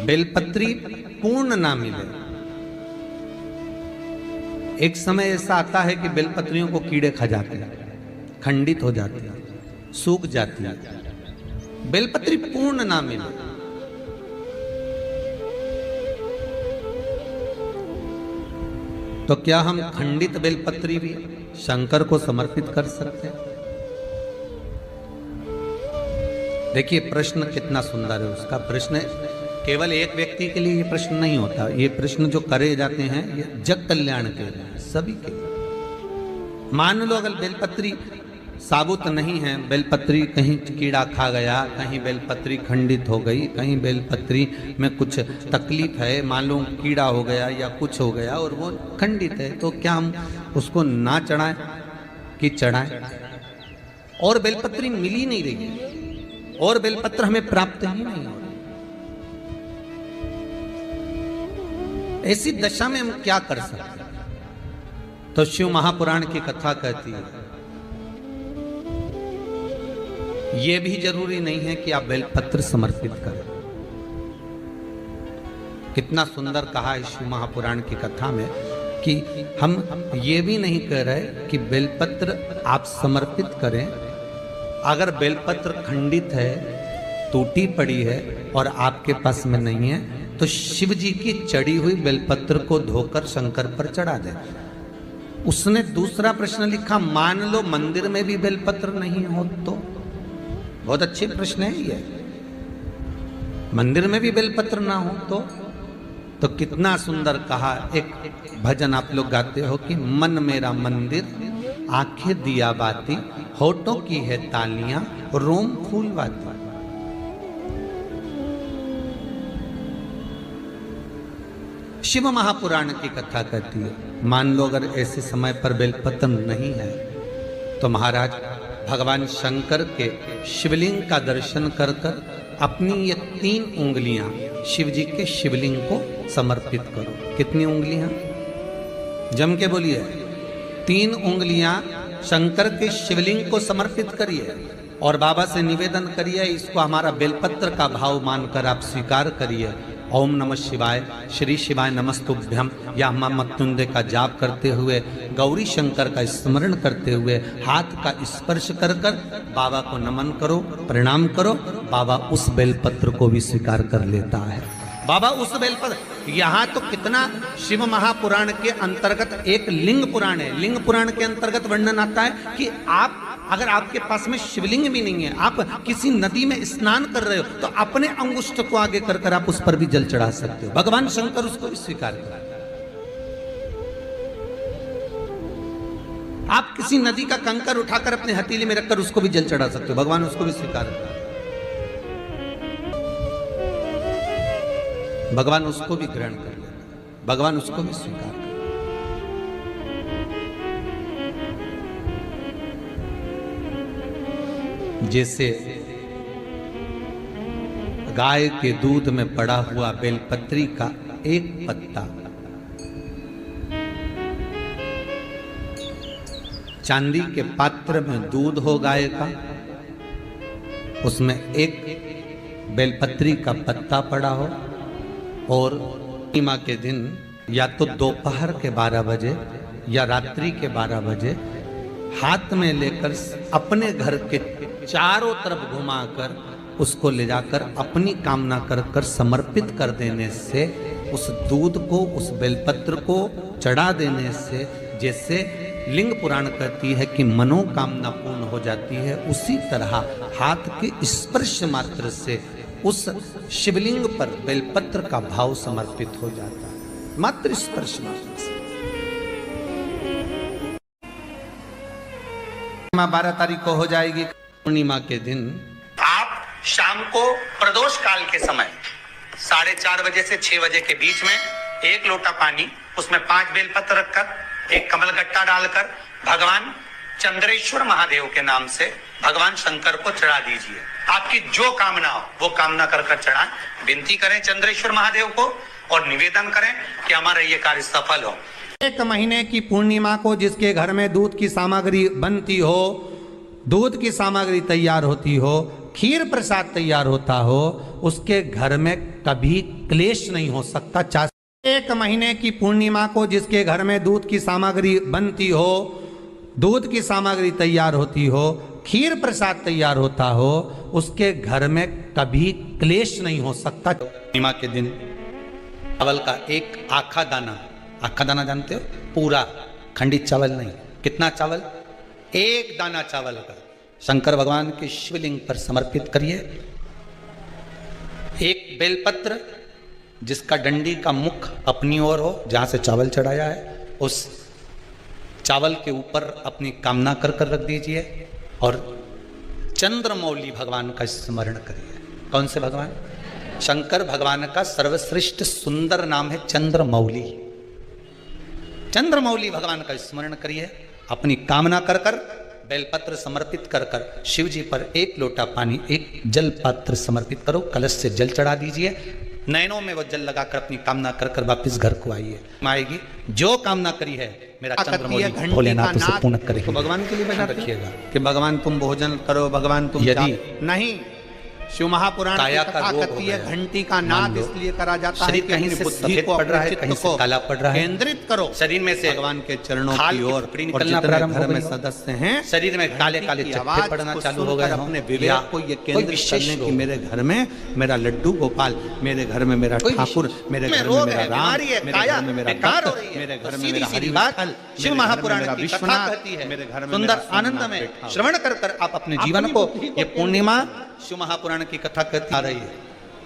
बेलपत्री पूर्ण ना मिले। एक समय ऐसा आता है कि बेलपत्रियों को कीड़े खा जाते हैं, खंडित हो जाती है, सूख जाती है, बेलपत्री पूर्ण ना मिले। तो क्या हम खंडित बेलपत्री भी शंकर को समर्पित कर सकते हैं? देखिए प्रश्न कितना सुंदर है। उसका प्रश्न केवल एक व्यक्ति के लिए ये प्रश्न नहीं होता, ये प्रश्न जो करे जाते हैं ये जग कल्याण के लिए, सभी के लिए। मान लो अगर बेलपत्री साबुत नहीं है, बेलपत्री कहीं कीड़ा खा गया, कहीं बेलपत्री खंडित हो गई, कहीं बेलपत्री में कुछ तकलीफ है, मान लो कीड़ा हो गया या कुछ हो गया और वो खंडित है, तो क्या हम उसको ना चढ़ाएं कि चढ़ाएं? और बेलपत्री मिल ही नहीं रही है और बेलपत्र हमें प्राप्त ही नहीं हो। ऐसी दशा में हम क्या कर सकते हैं? तो शिव महापुराण की कथा कहती है यह भी जरूरी नहीं है कि आप बेलपत्र समर्पित करें। कितना सुंदर कहा है शिव महापुराण की कथा में कि हम ये भी नहीं कह रहे कि बेलपत्र आप समर्पित करें। अगर बेलपत्र खंडित है, टूटी पड़ी है और आपके पास में नहीं है, तो शिव जी की चढ़ी हुई बेलपत्र को धोकर शंकर पर चढ़ा दे। उसने दूसरा प्रश्न लिखा, मान लो मंदिर में भी बेलपत्र नहीं हो तो? बहुत अच्छे प्रश्न है ये। मंदिर में भी बेलपत्र ना हो तो कितना सुंदर कहा। एक भजन आप लोग गाते हो कि मन मेरा मंदिर, आंखें दिया बाती, होठों की है तालियां, रोम फूलवाती। शिव महापुराण की कथा कहती है मान लो अगर ऐसे समय पर बेलपत्र नहीं है तो महाराज भगवान शंकर के शिवलिंग का दर्शन कर कर अपनी ये 3 उंगलियां शिव जी के शिवलिंग को समर्पित करो। कितनी उंगलियां? जम के बोलिए। 3 उंगलियां शंकर के शिवलिंग को समर्पित करिए और बाबा से निवेदन करिए, इसको हमारा बेलपत्र का भाव मानकर आप स्वीकार करिए। ओम नमः शिवाय, श्री शिवाय नमस्तुभ्यम या मृत्युंजय का जाप करते हुए, गौरी शंकर का स्मरण करते हुए हाथ का स्पर्श कर कर बाबा को नमन करो, प्रणाम करो। बाबा उस बेलपत्र को भी स्वीकार कर लेता है। बाबा उस बेलपत्र, यहाँ तो कितना शिव महापुराण के अंतर्गत एक लिंग पुराण है। लिंग पुराण के अंतर्गत वर्णन आता है कि आप अगर आपके पास में शिवलिंग भी नहीं है, आप किसी नदी में स्नान कर रहे हो, तो अपने अंगुष्ठ को आगे कर कर आप उस पर भी जल चढ़ा सकते हो। भगवान शंकर उसको भी स्वीकार कर। आप किसी नदी का कंकर उठाकर अपने हथेली में रखकर उसको भी जल चढ़ा सकते हो, भगवान उसको भी स्वीकार कर। भगवान उसको भी ग्रहण कर लेते, भगवान उसको भी स्वीकार कर। जैसे गाय के दूध में पड़ा हुआ बेलपत्री का एक पत्ता चांदी के पात्र में दूध हो गाय का, उसमें एक बेलपत्री का पत्ता पड़ा हो और पूर्णिमा के दिन या तो दोपहर के 12 बजे या रात्रि के 12 बजे हाथ में लेकर अपने घर के चारों तरफ घुमाकर उसको ले जाकर अपनी कामना कर कर समर्पित कर देने से, उस दूध को, उस बेलपत्र को चढ़ा देने से जैसे लिंग पुराण कहती है कि मनोकामना पूर्ण हो जाती है, उसी तरह हाथ के स्पर्श मात्र से उस शिवलिंग पर बेलपत्र का भाव समर्पित हो जाता है, मात्र स्पर्श मात्र से। 12 तारीख को हो जाएगी पूर्णिमा के दिन। आप शाम को प्रदोष काल के समय 4:30 बजे से 6 बजे के बीच में 1 लोटा पानी, उसमें 5 बेलपत्र रखकर, एक कमलगट्टा डालकर भगवान चंद्रेश्वर महादेव के नाम से भगवान शंकर को चढ़ा दीजिए। आपकी जो कामना हो वो कामना कर कर चढ़ाएं। विनती करें चंद्रेश्वर महादेव को और निवेदन करें कि हमारा ये कार्य सफल हो। 1 महीने की पूर्णिमा को जिसके घर में दूध की सामग्री बनती हो, दूध की सामग्री तैयार होती हो, खीर प्रसाद तैयार होता हो, उसके घर में कभी क्लेश नहीं हो सकता। चाहे 1 महीने की पूर्णिमा को जिसके घर में दूध की सामग्री बनती हो, दूध की सामग्री तैयार होती हो, खीर प्रसाद तैयार होता हो, उसके घर में कभी क्लेश नहीं हो सकता। पूर्णिमा के दिन चावल का एक आखा दाना जानते हो, पूरा खंडित चावल नहीं, कितना चावल, 1 दाना चावल का शंकर भगवान के शिवलिंग पर समर्पित करिए। एक बेलपत्र जिसका डंडी का मुख अपनी ओर हो, जहां से चावल चढ़ाया है, उस चावल के ऊपर अपनी कामना कर रख दीजिए और चंद्रमौली भगवान का स्मरण करिए। कौन से भगवान? शंकर भगवान का सर्वश्रेष्ठ सुंदर नाम है चंद्रमौली। चंद्रमौली भगवान का स्मरण करिए, अपनी कामना कर बेलपत्र समर्पित कर शिव जी पर 1 लोटा पानी, 1 जल पात्र समर्पित करो, कलश से जल चढ़ा दीजिए, नैनों में वो जल लगाकर अपनी कामना कर वापिस घर को आइए। आएगी जो कामना करी है मेरा चंद्रमौली भोलेनाथ उसे पूर्ण करेगा। तो भगवान के लिए बना रखिएगा कि भगवान तुम भोजन करो, भगवान तुम यदि नहीं। शिव महापुराण की कथा कहती है घंटी का नाद इसलिए करा जाता है कि कहीं से सफेद पड़ रहा है, कहीं से काला पड़ रहा है, केंद्रित करो शरीर में से भगवान के चरणों की ओर। और जितने घर में सदस्य हैं शरीर में काले काले चट्टे पड़ना चालू हो गए, अपने विवेक को ये केंद्रित करने की मेरे घर में मेरा लड्डू गोपाल, मेरे घर में मेरा ठाकुर, मेरे घर में मेरा राम, मेरे घर में मेरा भक्त, मेरे घर में मेरा हरिवाल। शिव महापुराण की कथा कहती है मेरे घर में सुंदर आनंद में श्रवण कर आप अपने जीवन को, ये पूर्णिमा शिव महापुराण की कथा कहती आ रही है।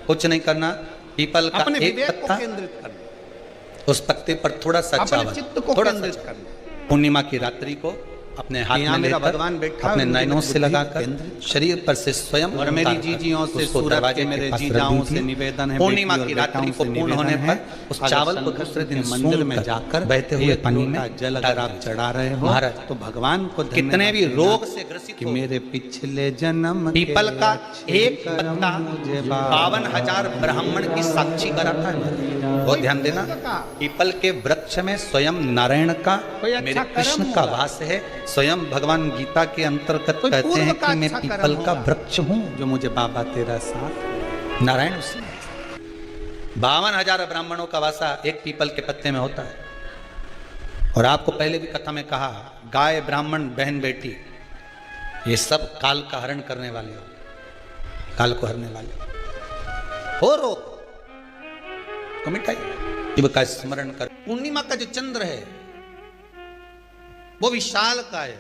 कुछ नहीं करना, पीपल का एक पत्ता केंद्रित करना, उस पत्ते पर थोड़ा सा चावल, थोड़ा केंद्रित करना। पूर्णिमा की रात्रि को अपने हाथ में मेरा भगवान बैठा, अपने नयनों से लगाकर शरीर पर से स्वयं और मेरी जीजियों से सूरज के मेरे जीजाओं से निवेदन है, पूर्णिमा की रात्रि को पूर्ण होने पर उस चावल को दूसरे दिन मंदिर में जाकर बहते हुए पानी में जल अगर आप चढ़ा रहे हो महाराज, तो भगवान को कितने भी रोग से ग्रसित कि मेरे पिछले जन्म पीपल का एक पत्ता 52,000 ब्राह्मण की साक्षी कराता है। बहुत ध्यान देना, पीपल के वृक्ष में स्वयं नारायण का, मेरे कृष्ण का वास है। स्वयं भगवान गीता के अंतर्गत कहते हैं कि मैं पीपल का वृक्ष हूं, जो मुझे बाबा तेरा साथ, नारायण उसमें। 52,000 ब्राह्मणों का वासा एक पीपल के पत्ते में होता है। और आपको पहले भी कथा में कहा, गाय, ब्राह्मण, बहन, बेटी, ये सब काल का हरण करने वाले हो, काल को हरने वाले हो। रोग को मिटाइए, शिव का स्मरण कर। पूर्णिमा का जो चंद्र है वो विशाल का है,